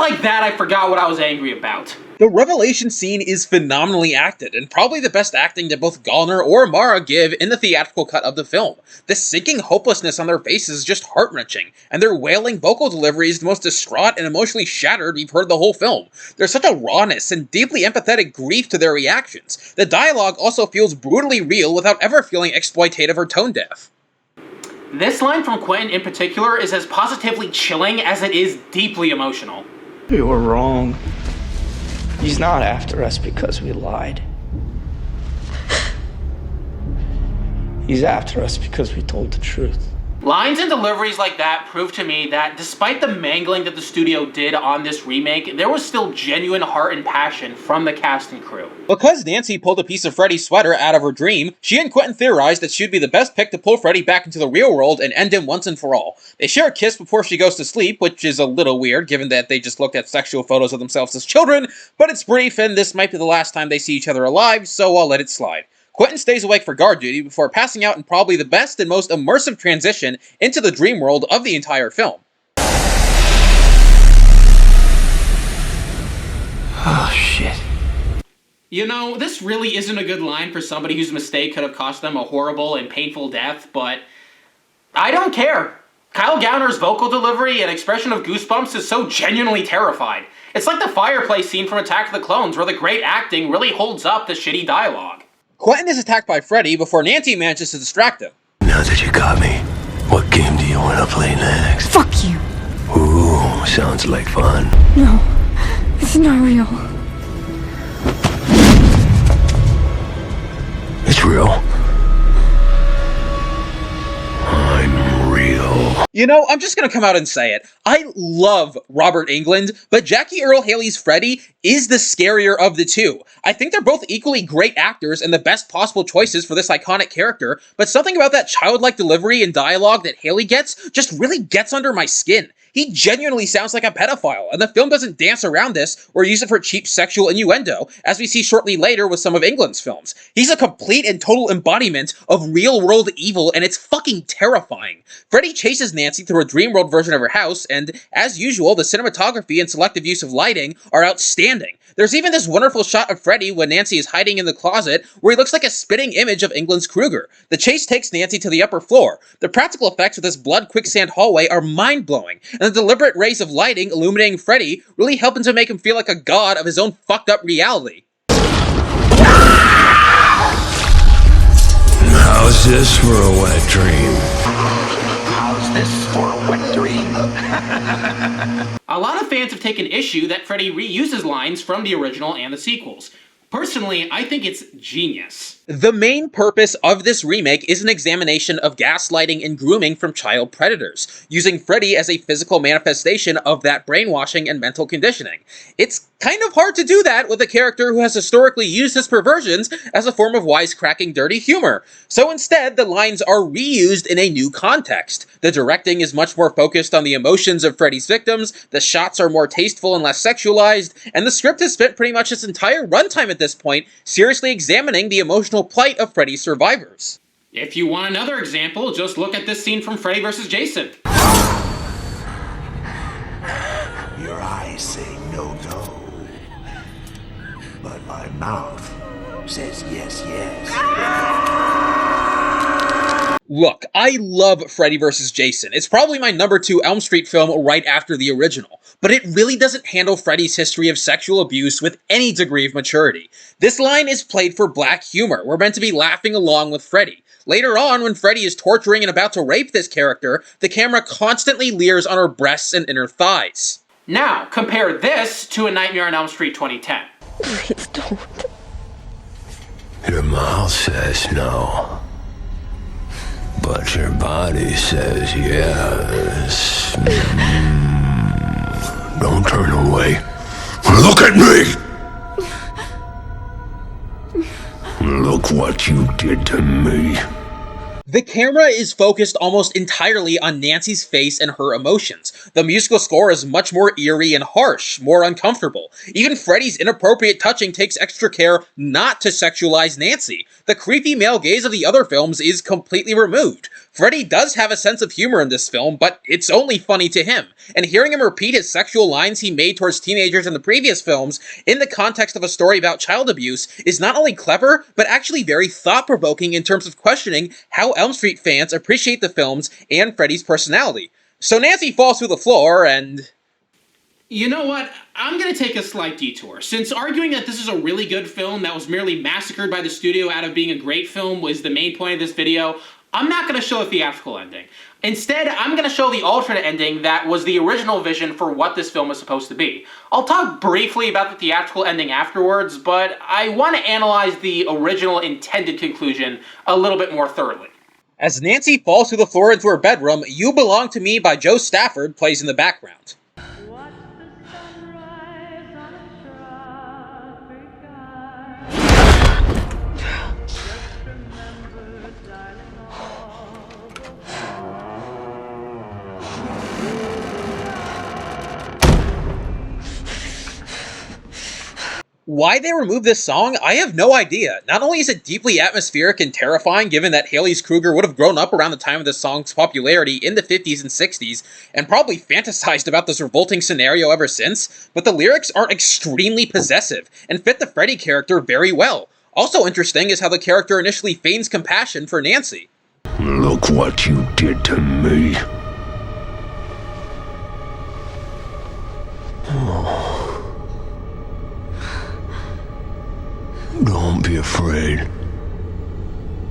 like that, I forgot what I was angry about. The revelation scene is phenomenally acted, and probably the best acting that both Gallner or Mara give in the theatrical cut of the film. The sinking hopelessness on their faces is just heart-wrenching, and their wailing vocal delivery is the most distraught and emotionally shattered we've heard the whole film. There's such a rawness and deeply empathetic grief to their reactions. The dialogue also feels brutally real without ever feeling exploitative or tone-deaf. This line from Quentin in particular is as positively chilling as it is deeply emotional. You were wrong. He's not after us because we lied. He's after us because we told the truth. Lines and deliveries like that prove to me that despite the mangling that the studio did on this remake, there was still genuine heart and passion from the cast and crew. Because Nancy pulled a piece of Freddy's sweater out of her dream, she and Quentin theorized that she'd be the best pick to pull Freddy back into the real world and end him once and for all. They share a kiss before she goes to sleep, which is a little weird given that they just looked at sexual photos of themselves as children, but it's brief and this might be the last time they see each other alive, so I'll let it slide. Quentin stays awake for guard duty before passing out in probably the best and most immersive transition into the dream world of the entire film. Oh, shit. You know, this really isn't a good line for somebody whose mistake could have cost them a horrible and painful death, but I don't care. Kyle Gallner's vocal delivery and expression of goosebumps is so genuinely terrified. It's like the fireplace scene from Attack of the Clones, where the great acting really holds up the shitty dialogue. Quentin is attacked by Freddy before Nancy manages to distract him. Now that you got me, what game do you want to play next? Fuck you. Ooh, sounds like fun. No, it's not real. It's real. I'm real. You know, I'm just gonna come out and say it. I love Robert Englund, but Jackie Earle Haley's Freddy is the scarier of the two. I think they're both equally great actors and the best possible choices for this iconic character, but something about that childlike delivery and dialogue that Haley gets just really gets under my skin. He genuinely sounds like a pedophile, and the film doesn't dance around this or use it for cheap sexual innuendo, as we see shortly later with some of Englund's films. He's a complete and total embodiment of real-world evil, and it's fucking terrifying. Freddy chases Nancy through a dream-world version of her house, and, as usual, the cinematography and selective use of lighting are outstanding. There's even this wonderful shot of Freddy when Nancy is hiding in the closet, where he looks like a spitting image of Englund's Krueger. The chase takes Nancy to the upper floor. The practical effects of this blood quicksand hallway are mind-blowing, and the deliberate rays of lighting illuminating Freddy really helping to make him feel like a god of his own fucked up reality. How's this for a wet dream? How's this for a wet dream? A lot of fans have taken issue that Freddy reuses lines from the original and the sequels. Personally, I think it's genius. The main purpose of this remake is an examination of gaslighting and grooming from child predators, using Freddy as a physical manifestation of that brainwashing and mental conditioning. It's kind of hard to do that with a character who has historically used his perversions as a form of wisecracking dirty humor. So instead, the lines are reused in a new context. The directing is much more focused on the emotions of Freddy's victims, the shots are more tasteful and less sexualized, and the script has spent pretty much its entire runtime at this point seriously examining the emotional plight of Freddy's survivors. If you want another example, just look at this scene from Freddy vs. Jason. Your eyes say no, no. But my mouth says yes, yes. Look, I love Freddy vs. Jason. It's probably my number 2 Elm Street film right after the original, but it really doesn't handle Freddy's history of sexual abuse with any degree of maturity. This line is played for black humor. We're meant to be laughing along with Freddy. Later on, when Freddy is torturing and about to rape this character, the camera constantly leers on her breasts and inner thighs. Now, compare this to A Nightmare on Elm Street 2010. Please don't. Your mouth says no. But your body says yes. Don't turn away. Look at me! Look what you did to me. The camera is focused almost entirely on Nancy's face and her emotions. The musical score is much more eerie and harsh, more uncomfortable. Even Freddy's inappropriate touching takes extra care not to sexualize Nancy. The creepy male gaze of the other films is completely removed. Freddy does have a sense of humor in this film, but it's only funny to him. And hearing him repeat his sexual lines he made towards teenagers in the previous films, in the context of a story about child abuse, is not only clever, but actually very thought-provoking in terms of questioning how Elm Street fans appreciate the films and Freddy's personality. So Nancy falls through the floor, and... You know what? I'm gonna take a slight detour. Since arguing that this is a really good film that was merely massacred by the studio out of being a great film was the main point of this video, I'm not gonna show a theatrical ending. Instead, I'm gonna show the alternate ending that was the original vision for what this film was supposed to be. I'll talk briefly about the theatrical ending afterwards, but I want to analyze the original intended conclusion a little bit more thoroughly. As Nancy falls through the floor into her bedroom, You Belong to Me by Joe Stafford plays in the background. Why they removed this song, I have no idea. Not only is it deeply atmospheric and terrifying given that Haley Krueger would have grown up around the time of the song's popularity in the 50s and 60s, and probably fantasized about this revolting scenario ever since, but the lyrics are extremely possessive, and fit the Freddy character very well. Also interesting is how the character initially feigns compassion for Nancy. Look what you did to me. Don't be afraid.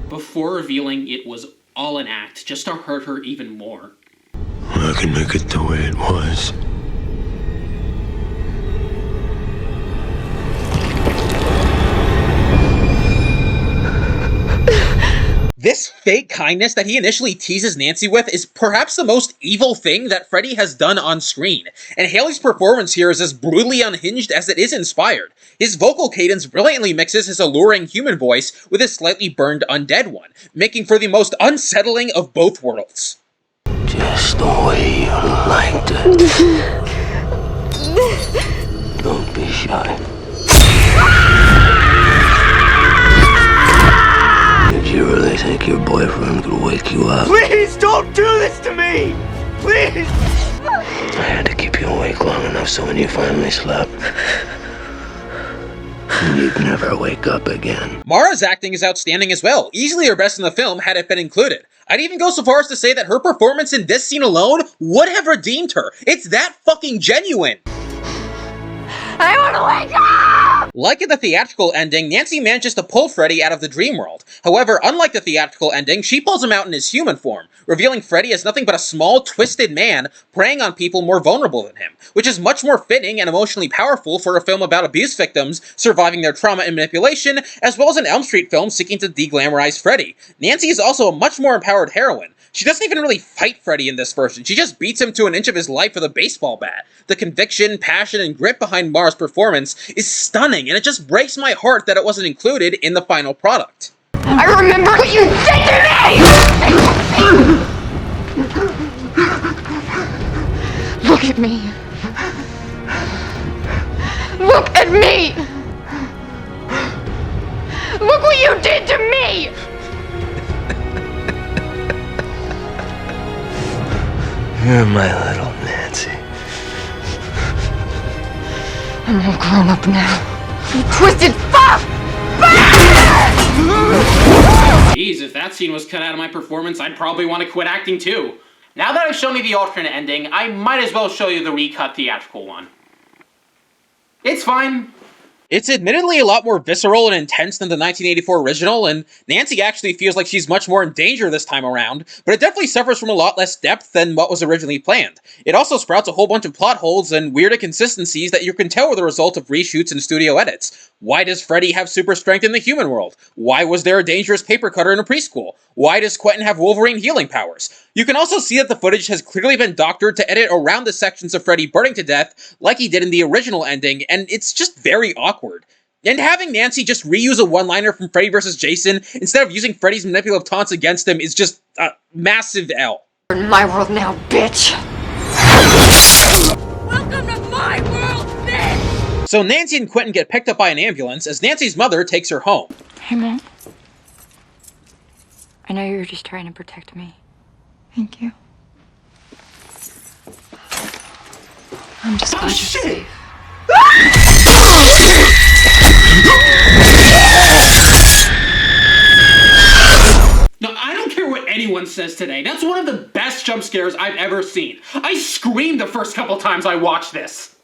Before revealing it was all an act, just to hurt her even more. I can make it the way it was. This fake kindness that he initially teases Nancy with is perhaps the most evil thing that Freddy has done on screen, and Haley's performance here is as brutally unhinged as it is inspired. His vocal cadence brilliantly mixes his alluring human voice with his slightly burned undead one, making for the most unsettling of both worlds. Just the way you liked it. Don't be shy. Did you really think your boyfriend could wake you up? Please don't do this to me! Please! I had to keep you awake long enough so when you finally slept, you'd never wake up again. Mara's acting is outstanding as well, easily her best in the film had it been included. I'd even go so far as to say that her performance in this scene alone would have redeemed her. It's that fucking genuine! I want to wake up! Like in the theatrical ending, Nancy manages to pull Freddy out of the dream world. However, unlike the theatrical ending, she pulls him out in his human form, revealing Freddy as nothing but a small, twisted man preying on people more vulnerable than him, which is much more fitting and emotionally powerful for a film about abuse victims surviving their trauma and manipulation, as well as an Elm Street film seeking to deglamorize Freddy. Nancy is also a much more empowered heroine. She doesn't even really fight Freddy in this version, she just beats him to an inch of his life with a baseball bat. The conviction, passion, and grit behind Mara's performance is stunning, and it just breaks my heart that it wasn't included in the final product. I remember what you did to me! Look at me. Look at me! Look what you did to me! You're my little Nancy. I'm all grown up now. You twisted fuck! Jeez, if that scene was cut out of my performance, I'd probably want to quit acting too. Now that I've shown you the alternate ending, I might as well show you the recut theatrical one. It's fine. It's admittedly a lot more visceral and intense than the 1984 original, and Nancy actually feels like she's much more in danger this time around, but it definitely suffers from a lot less depth than what was originally planned. It also sprouts a whole bunch of plot holes and weird inconsistencies that you can tell were the result of reshoots and studio edits. Why does Freddy have super strength in the human world? Why was there a dangerous paper cutter in a preschool? Why does Quentin have Wolverine healing powers? You can also see that the footage has clearly been doctored to edit around the sections of Freddy burning to death like he did in the original ending, and it's just very awkward. And having Nancy just reuse a one-liner from Freddy vs. Jason instead of using Freddy's manipulative taunts against him is just a massive L. You're in my world now, bitch! Welcome to my world, bitch! So Nancy and Quentin get picked up by an ambulance as Nancy's mother takes her home. Hey, Mom. I know you were just trying to protect me. Thank you. I'm just glad you're safe. No, I don't care what anyone says today. That's one of the best jump scares I've ever seen. I screamed the first couple times I watched this.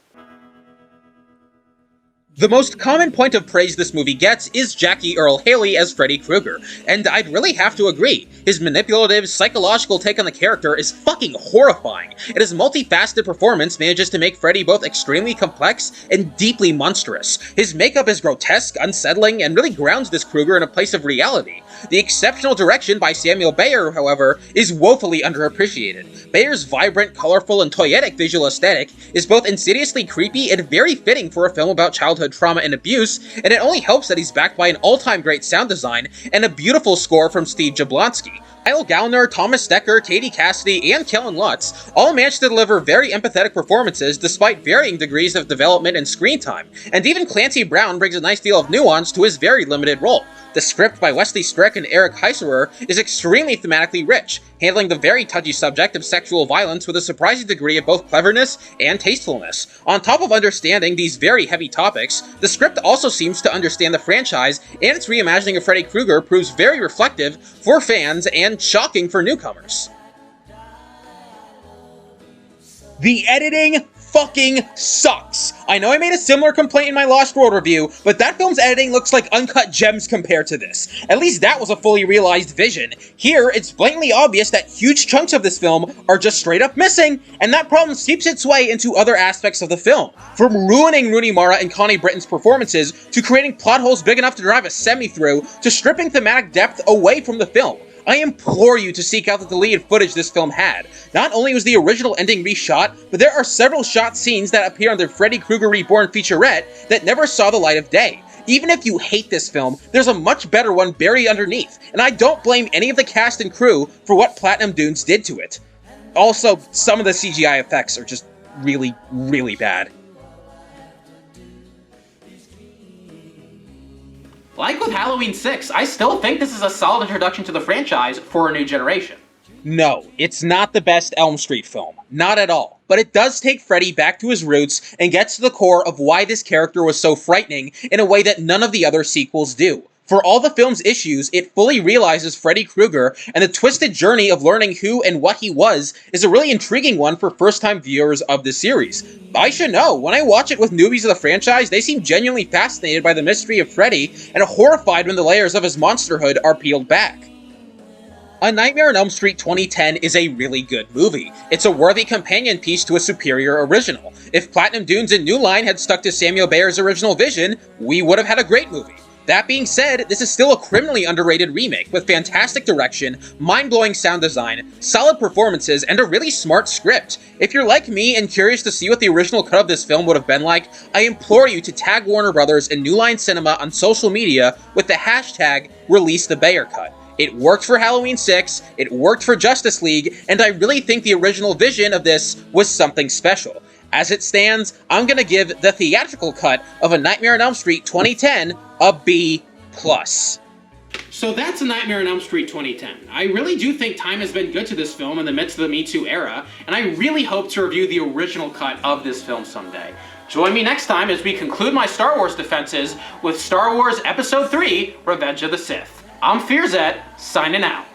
The most common point of praise this movie gets is Jackie Earle Haley as Freddy Krueger, and I'd really have to agree. His manipulative, psychological take on the character is fucking horrifying, and his multifaceted performance manages to make Freddy both extremely complex and deeply monstrous. His makeup is grotesque, unsettling, and really grounds this Krueger in a place of reality. The exceptional direction by Samuel Bayer, however, is woefully underappreciated. Bayer's vibrant, colorful, and toyetic visual aesthetic is both insidiously creepy and very fitting for a film about childhood trauma and abuse, and it only helps that he's backed by an all-time great sound design and a beautiful score from Steve Jablonsky. Kyle Gallner, Thomas Dekker, Katie Cassidy, and Kellen Lutz all managed to deliver very empathetic performances despite varying degrees of development and screen time, and even Clancy Brown brings a nice deal of nuance to his very limited role. The script by Wesley Strick and Eric Heiserer is extremely thematically rich, handling the very touchy subject of sexual violence with a surprising degree of both cleverness and tastefulness. On top of understanding these very heavy topics, the script also seems to understand the franchise, and its reimagining of Freddy Krueger proves very reflective for fans and shocking for newcomers. The editing fucking sucks. I know I made a similar complaint in my Lost World review, but that film's editing looks like uncut gems compared to this. At least that was a fully realized vision. Here, it's blatantly obvious that huge chunks of this film are just straight up missing, and that problem seeps its way into other aspects of the film. From ruining Rooney Mara and Connie Britton's performances, to creating plot holes big enough to drive a semi through, to stripping thematic depth away from the film. I implore you to seek out the deleted footage this film had. Not only was the original ending reshot, but there are several shot scenes that appear on the Freddy Krueger Reborn featurette that never saw the light of day. Even if you hate this film, there's a much better one buried underneath, and I don't blame any of the cast and crew for what Platinum Dunes did to it. Also, some of the CGI effects are just really, really bad. Like with Halloween 6, I still think this is a solid introduction to the franchise for a new generation. No, it's not the best Elm Street film. Not at all. But it does take Freddy back to his roots and gets to the core of why this character was so frightening in a way that none of the other sequels do. For all the film's issues, it fully realizes Freddy Krueger, and the twisted journey of learning who and what he was is a really intriguing one for first-time viewers of the series. I should know, when I watch it with newbies of the franchise, they seem genuinely fascinated by the mystery of Freddy and horrified when the layers of his monsterhood are peeled back. A Nightmare on Elm Street 2010 is a really good movie. It's a worthy companion piece to a superior original. If Platinum Dunes and New Line had stuck to Samuel Bayer's original vision, we would have had a great movie. That being said, this is still a criminally underrated remake with fantastic direction, mind-blowing sound design, solid performances, and a really smart script. If you're like me and curious to see what the original cut of this film would have been like, I implore you to tag Warner Brothers and New Line Cinema on social media with the hashtag #ReleaseTheBayerCut. It worked for Halloween 6, it worked for Justice League, and I really think the original vision of this was something special. As it stands, I'm gonna give the theatrical cut of A Nightmare on Elm Street 2010 a B+. So that's A Nightmare on Elm Street 2010. I really do think time has been good to this film in the midst of the Me Too era, and I really hope to review the original cut of this film someday. Join me next time as we conclude my Star Wars defenses with Star Wars Episode 3, Revenge of the Sith. I'm Fearzette, signing out.